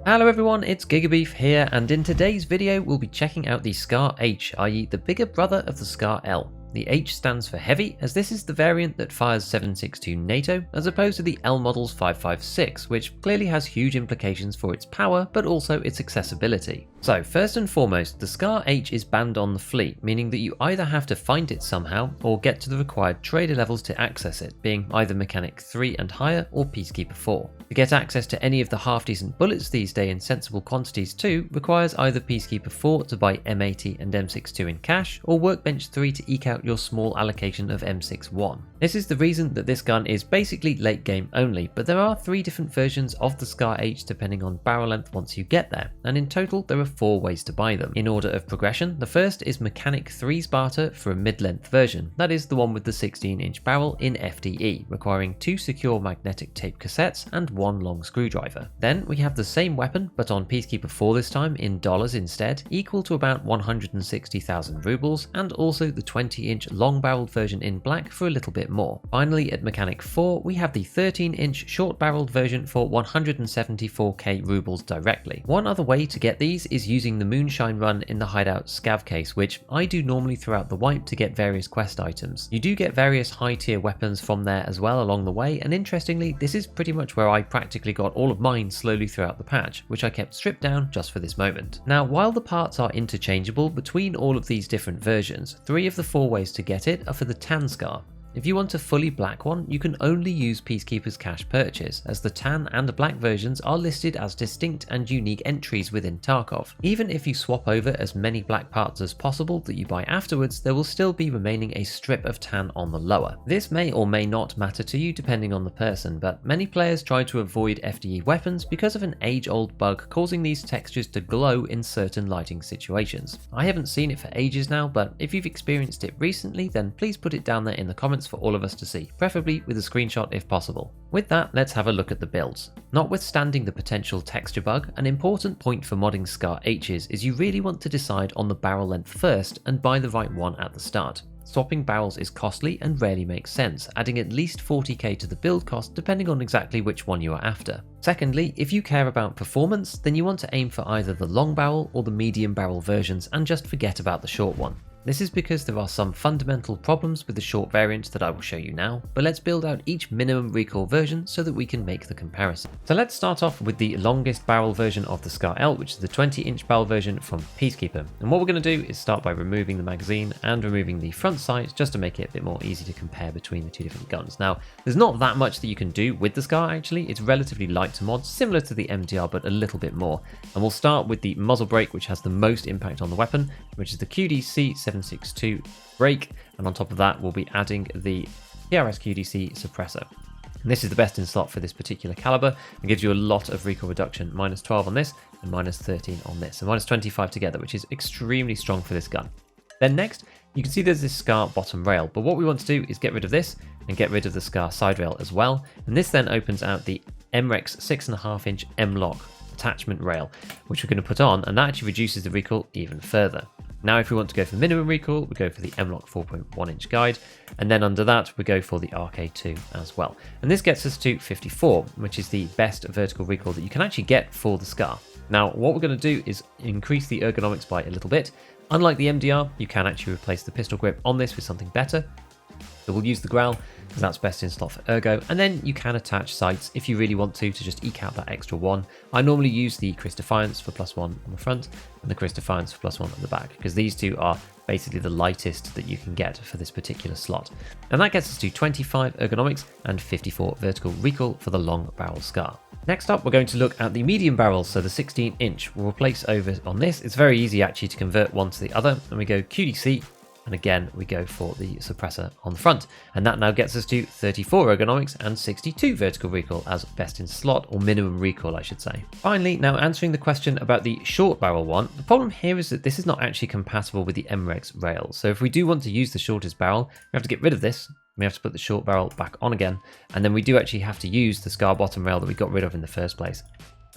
Hello everyone, it's Gigabeef here, and in today's video we'll be checking out the Scar H, i.e. the bigger brother of the Scar L. The H stands for heavy, as this is the variant that fires 7.62 NATO, as opposed to the L model's 5.56, which clearly has huge implications for its power, but also its accessibility. So first and foremost, the Scar H is banned on the fleet, meaning that you either have to find it somehow, or get to the required trader levels to access it, being either Mechanic 3 and higher, or Peacekeeper 4. To get access to any of the half-decent bullets these days in sensible quantities too, requires either Peacekeeper 4 to buy M80 and M62 in cash, or Workbench 3 to eke out your small allocation of M61. This is the reason that this gun is basically late game only, but there are 3 different versions of the Scar H depending on barrel length once you get there, and in total there are 4 ways to buy them. In order of progression, the first is Mechanic 3's barter for a mid-length version, that is the one with the 16-inch barrel in FDE, requiring 2 secure magnetic tape cassettes and 1 long screwdriver. Then we have the same weapon, but on Peacekeeper 4 this time in dollars instead, equal to about 160,000 rubles, and also the 20-inch long-barreled version in black for a little bit more. Finally, at Mechanic 4, we have the 13-inch short-barreled version for 174k rubles directly. One other way to get these is using the Moonshine run in the hideout scav case, which I do normally throughout the wipe to get various quest items. You do get various high-tier weapons from there as well along the way, and interestingly, this is pretty much where I practically got all of mine slowly throughout the patch, which I kept stripped down just for this moment. Now, while the parts are interchangeable between all of these different versions, 3 of the 4 ways to get it are for the tan scar. If you want a fully black one, you can only use Peacekeeper's cash purchase, as the tan and black versions are listed as distinct and unique entries within Tarkov. Even if you swap over as many black parts as possible that you buy afterwards, there will still be remaining a strip of tan on the lower. This may or may not matter to you depending on the person, but many players try to avoid FDE weapons because of an age-old bug causing these textures to glow in certain lighting situations. I haven't seen it for ages now, but if you've experienced it recently, then please put it down there in the comments for all of us to see, preferably with a screenshot if possible. With that, let's have a look at the builds. Notwithstanding the potential texture bug, an important point for modding Scar H's is you really want to decide on the barrel length first and buy the right one at the start. Swapping barrels is costly and rarely makes sense, adding at least 40k to the build cost depending on exactly which one you are after. Secondly, if you care about performance, then you want to aim for either the long barrel or the medium barrel versions and just forget about the short one. This is because there are some fundamental problems with the short variant that I will show you now, but let's build out each minimum recoil version so that we can make the comparison. So let's start off with the longest barrel version of the Scar L, which is the 20-inch barrel version from Peacekeeper. And what we're going to do is start by removing the magazine and removing the front sight just to make it a bit more easy to compare between the 2 different guns. Now, there's not that much that you can do with the Scar actually. It's relatively light to mod, similar to the MDR, but a little bit more. And we'll start with the muzzle brake, which has the most impact on the weapon, which is the QDC 7.62 brake, and on top of that we'll be adding the PRS QDC suppressor. And this is the best in slot for this particular caliber and gives you a lot of recoil reduction, minus 12 on this and minus 13 on this, and minus 25 together, which is extremely strong for this gun. Then next, you can see there's this Scar bottom rail, but what we want to do is get rid of this and get rid of the Scar side rail as well, and this then opens out the MREX 6.5-inch M-Lock attachment rail, which we're going to put on, and that actually reduces the recoil even further. Now if we want to go for minimum recoil, we go for the M-Lock 4.1-inch guide, and then under that we go for the RK2 as well. And this gets us to 54, which is the best vertical recoil that you can actually get for the Scar. Now what we're going to do is increase the ergonomics by a little bit. Unlike the MDR, you can actually replace the pistol grip on this with something better. So we'll use the growl because that's best in slot for ergo, and then you can attach sights if you really want to just eke out that extra 1. I normally use the Chris Defiance for +1 on the front and the Chris Defiance for +1 on the back, because these 2 are basically the lightest that you can get for this particular slot. And that gets us to 25 ergonomics and 54 vertical recoil for the long barrel Scar. Next up, we're going to look at the medium barrels, so the 16-inch. We'll replace over on this. It's very easy actually to convert one to the other, and we go QDC, and again we go for the suppressor on the front, and that now gets us to 34 ergonomics and 62 vertical recoil as best in slot, or minimum recoil I should say. Finally, now answering the question about the short barrel one, the problem here is that this is not actually compatible with the MREX rail. So if we do want to use the shortest barrel, we have to get rid of this, we have to put the short barrel back on again, and then we do actually have to use the Scar bottom rail that we got rid of in the first place.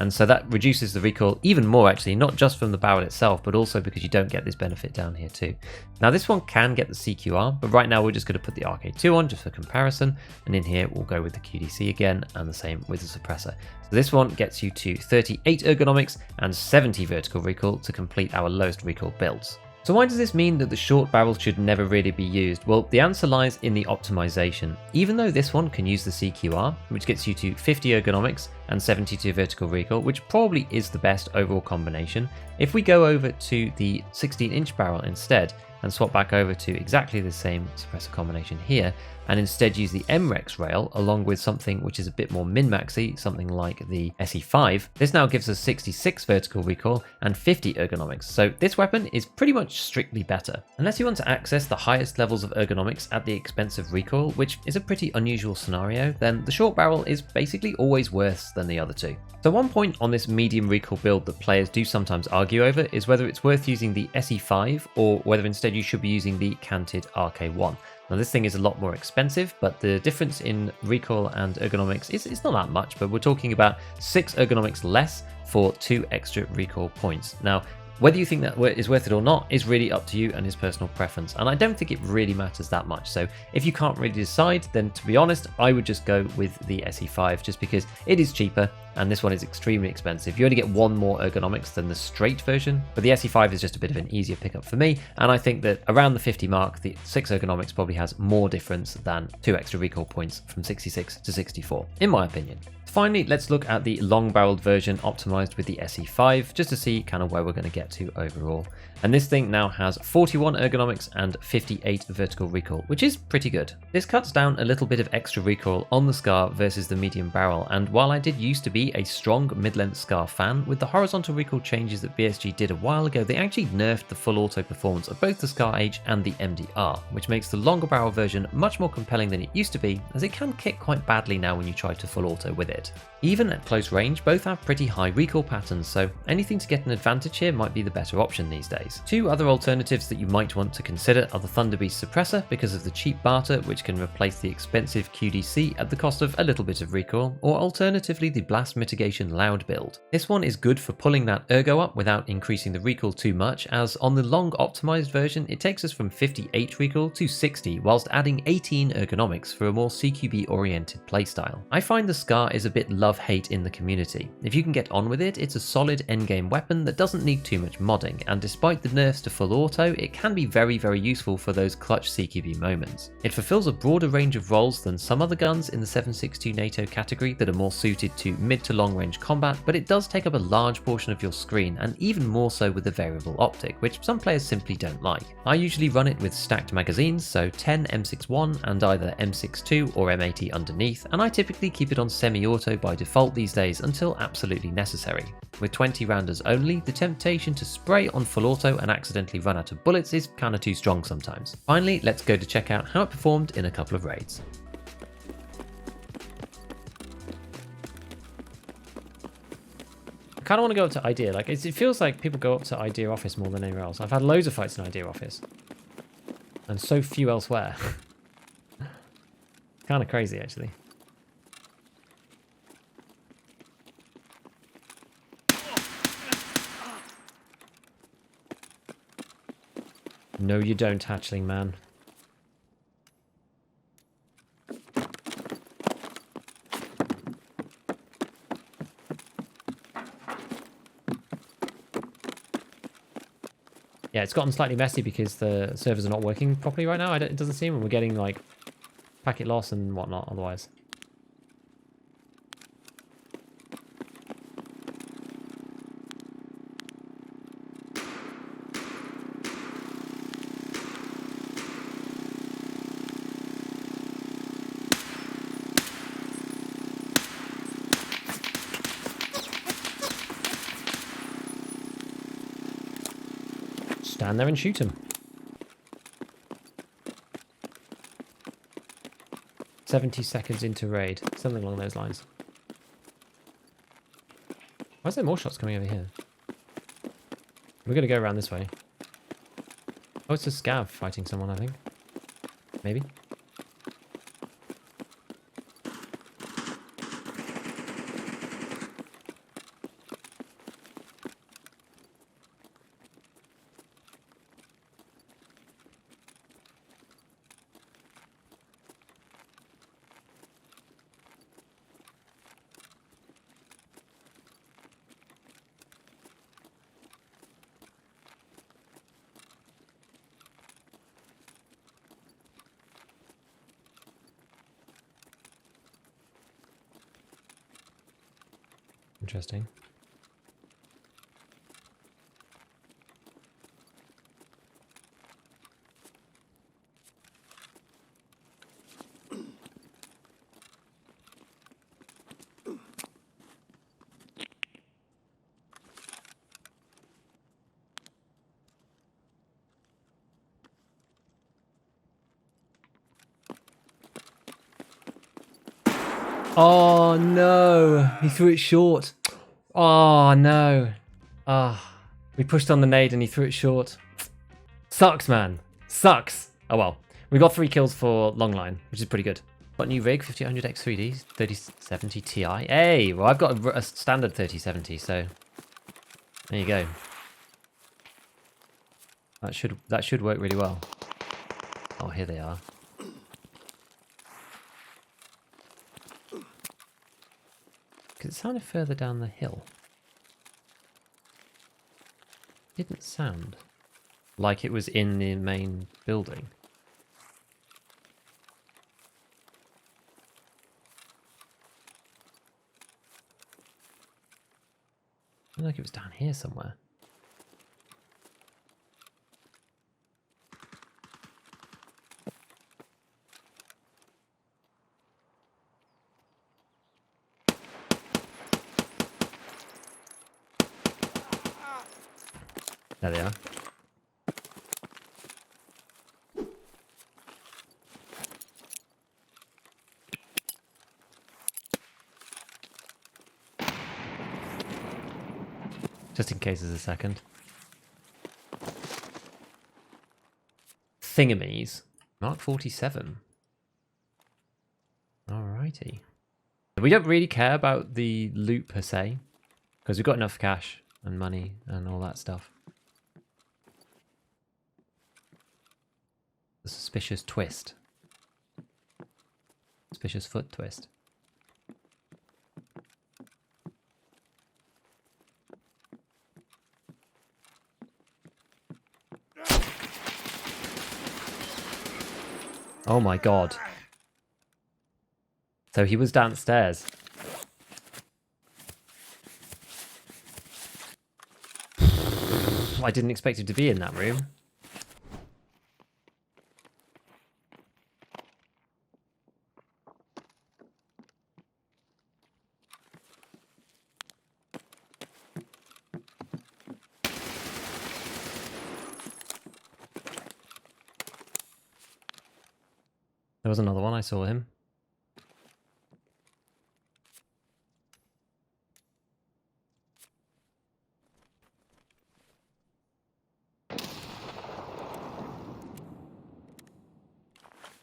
And so that reduces the recoil even more, actually, not just from the barrel itself, but also because you don't get this benefit down here too. Now this one can get the CQR, but right now we're just going to put the RK2 on just for comparison. And in here, we'll go with the QDC again, and the same with the suppressor. So this one gets you to 38 ergonomics and 70 vertical recoil to complete our lowest recoil builds. So why does this mean that the short barrel should never really be used? Well, the answer lies in the optimization. Even though this one can use the CQR, which gets you to 50 ergonomics and 72 vertical recoil, which probably is the best overall combination, if we go over to the 16-inch barrel instead and swap back over to exactly the same suppressor combination here, and instead use the MREX rail along with something which is a bit more min-maxy, something like the SE5, this now gives us 66 vertical recoil and 50 ergonomics, so this weapon is pretty much strictly better. Unless you want to access the highest levels of ergonomics at the expense of recoil, which is a pretty unusual scenario, then the short barrel is basically always worse than the other two. So one point on this medium recoil build that players do sometimes argue over is whether it's worth using the SE5 or whether instead you should be using the canted RK1. Now this thing is a lot more expensive, but the difference in recoil and ergonomics is not that much, but we're talking about 6 ergonomics less for 2 extra recoil points. Now, whether you think that is worth it or not is really up to you and his personal preference, and I don't think it really matters that much. So if you can't really decide, then to be honest, I would just go with the SE5 just because it is cheaper and this one is extremely expensive. You only get 1 more ergonomics than the straight version, but the SE5 is just a bit of an easier pickup for me, and I think that around the 50 mark, the 6 ergonomics probably has more difference than 2 extra recoil points from 66 to 64, in my opinion. Finally, let's look at the long-barreled version optimized with the SE5 just to see kind of where we're going to get to overall. And this thing now has 41 ergonomics and 58 vertical recoil, which is pretty good. This cuts down a little bit of extra recoil on the SCAR versus the medium barrel, and while I did used to be a strong mid-length SCAR fan, with the horizontal recoil changes that BSG did a while ago, they actually nerfed the full auto performance of both the SCAR H and the MDR, which makes the longer barrel version much more compelling than it used to be, as it can kick quite badly now when you try to full auto with it. Even at close range, both have pretty high recoil patterns, so anything to get an advantage here might be the better option these days. 2 other alternatives that you might want to consider are the Thunderbeast suppressor because of the cheap barter, which can replace the expensive QDC at the cost of a little bit of recoil, or alternatively the blast mitigation loud build. This one is good for pulling that ergo up without increasing the recoil too much, as on the long optimized version it takes us from 58 recoil to 60 whilst adding 18 ergonomics for a more CQB oriented playstyle. I find the SCAR is a bit love-hate in the community. If you can get on with it, it's a solid endgame weapon that doesn't need too much modding, and despite the nerfs to full auto, it can be very useful for those clutch CQB moments. It fulfills a broader range of roles than some other guns in the 7.62 NATO category that are more suited to mid to long range combat, but it does take up a large portion of your screen, and even more so with the variable optic, which some players simply don't like. I usually run it with stacked magazines, so 10 M61 and either M62 or M80 underneath, and I typically keep it on semi-auto by default these days until absolutely necessary. With 20 rounders only, the temptation to spray on full auto and accidentally run out of bullets is kinda too strong sometimes. Finally, let's go to check out how it performed in a couple of raids. I kinda wanna go up to Idea, like it feels like people go up to Idea Office more than anywhere else. I've had loads of fights in Idea Office, and so few elsewhere. Kinda crazy actually. No, you don't, hatchling man. Yeah, it's gotten slightly messy because the servers are not working properly right now. It doesn't seem, and we're getting like packet loss and whatnot otherwise. Stand there and shoot him. 70 seconds into raid. Something along those lines. Why is there more shots coming over here? We're going to go around this way. Oh, it's a scav fighting someone, I think. Maybe. Interesting. Oh no, he threw it short. Oh no. Ah, we pushed on the nade and he threw it short. Sucks, man. Sucks. Oh well. We got 3 kills for long line, which is pretty good. Got a new rig, 5800 X3D, 3070 Ti. Hey, well I've got a standard 3070, so there you go. That should work really well. Oh, here they are. Because it sounded further down the hill. Didn't sound like it was in the main building. I feel like it was down here somewhere. There they are. Just in case there's a second. Thingamies. Mark 47. Alrighty. We don't really care about the loot per se, because we've got enough cash and money and all that stuff. The suspicious twist. Suspicious foot twist. Oh my god. So he was downstairs. I didn't expect him to be in that room. There was another one, I saw him.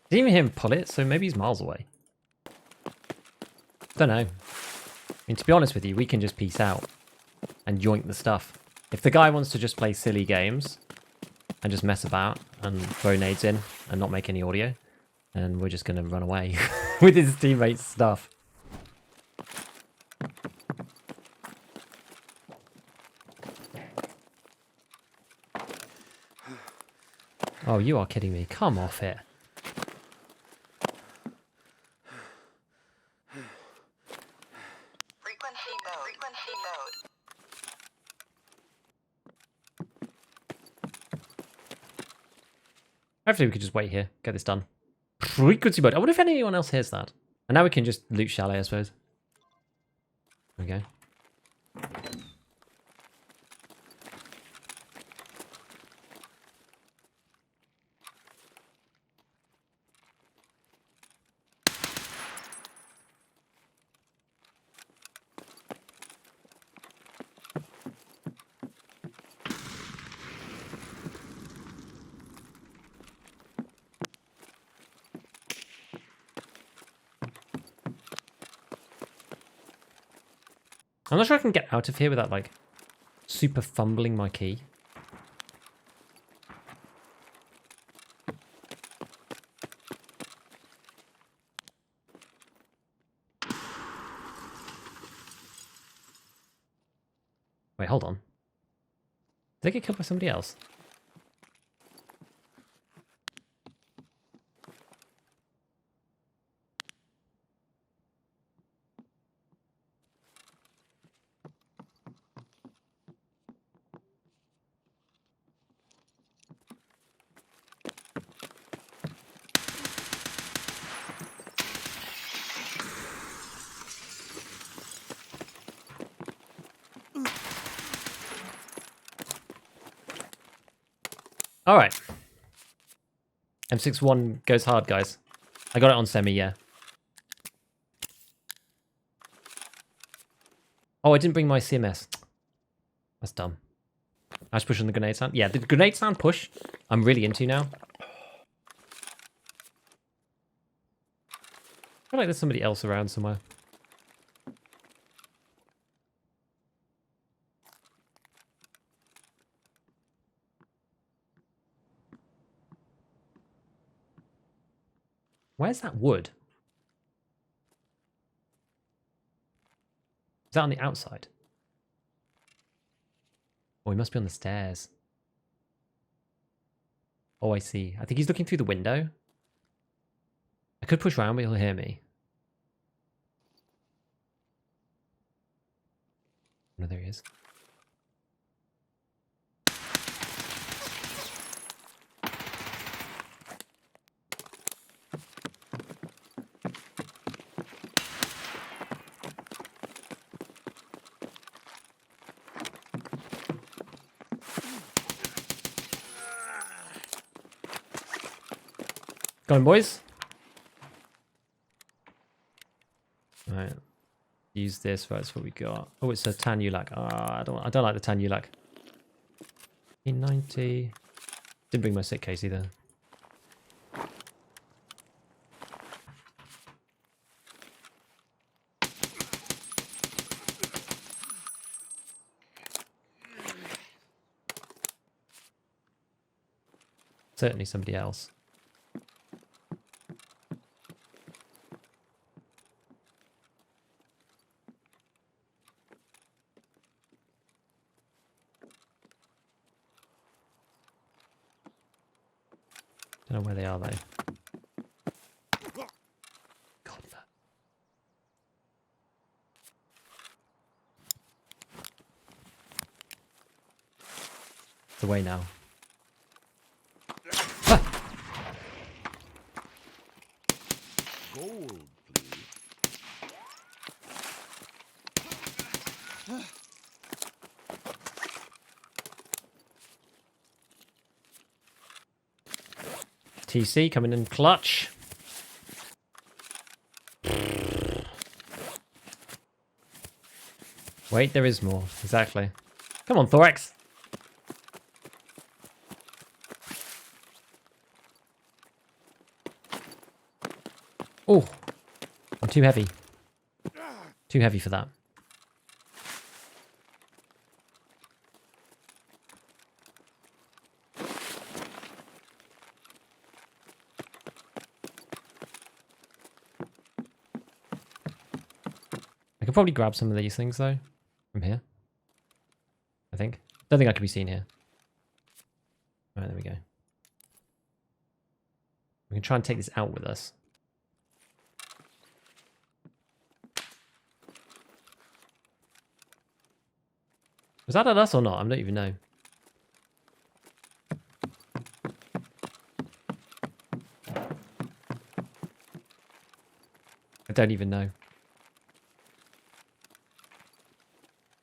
Didn't even hear him pull it, so maybe he's miles away. Don't know. I mean, to be honest with you, we can just peace out and yoink the stuff. If the guy wants to just play silly games and just mess about and throw nades in and not make any audio, then we're just going to run away with his teammates' stuff. Oh, you are kidding me. Come off it. Frequency mode. Hopefully we could just wait here, get this done. Frequency mode. I wonder if anyone else hears that. And now we can just loot chalet, I suppose. There we go. I'm not sure I can get out of here without, like, super fumbling my key. Wait, hold on. Did I get killed by somebody else? Alright. M61 goes hard, guys. I got it on semi, yeah. Oh, I didn't bring my CMS. That's dumb. I should push on the grenade sound. Yeah, the grenade sound push, I'm really into now. I feel like there's somebody else around somewhere. Where's that wood? Is that on the outside? Oh, he must be on the stairs. Oh, I see. I think he's looking through the window. I could push around, but he'll hear me. No, there he is. Go on, boys. Right. Use this. That's what we got. Oh, it's a tan ULAC. I don't like the tan ULAC. 90. Didn't bring my sick case either. Certainly somebody else. Don't know where they are though. God, that. It's away now. Ah! Gold, TC coming in clutch. Wait, there is more. Exactly. Come on, Thorax. Oh, I'm too heavy. Too heavy for that. I could probably grab some of these things though from here. I think. Don't think I can be seen here. Alright, there we go. We can try and take this out with us. Was that at us or not? I don't even know. I don't even know.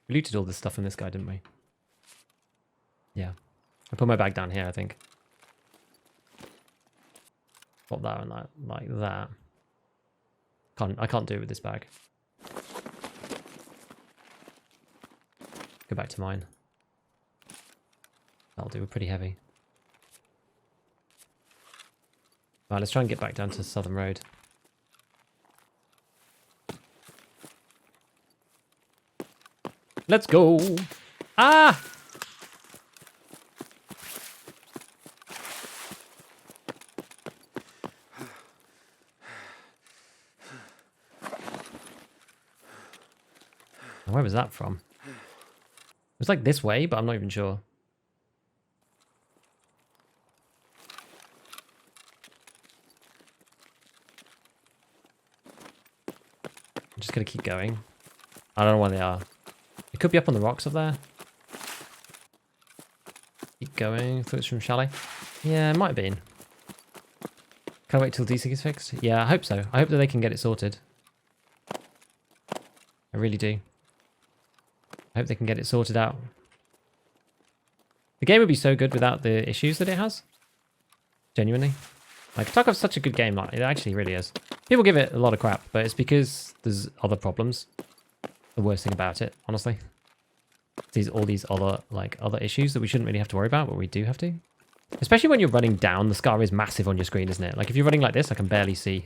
We looted all this stuff from this guy, didn't we? Yeah. I put my bag down here, I think. Pop that and that, like that. I can't do it with this bag. Go back to mine. That'll do. We're pretty heavy. Right, let's try and get back down to Southern Road. Let's go! Ah! Where was that from? It was like this way, but I'm not even sure. I'm just gonna keep going. I don't know where they are. It could be up on the rocks up there. Keep going. I thought it was from Chalet. Yeah, it might have been. Can I wait till DC gets fixed? Yeah, I hope so. I hope that they can get it sorted. I really do. I hope they can get it sorted out. The game would be so good without the issues that it has. Genuinely. Like, Tarkov's such a good game. Like, it actually really is. People give it a lot of crap, but it's because there's other problems. The worst thing about it, honestly. All these other issues that we shouldn't really have to worry about, but we do have to. Especially when you're running down, the scar is massive on your screen, isn't it? Like, if you're running like this, I can barely see.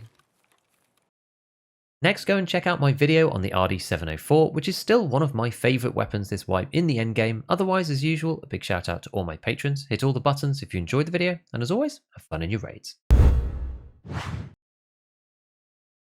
Next, go and check out my video on the RD704, which is still one of my favourite weapons this wipe in the endgame. Otherwise, as usual, a big shout out to all my patrons. Hit all the buttons if you enjoyed the video, and as always, have fun in your raids.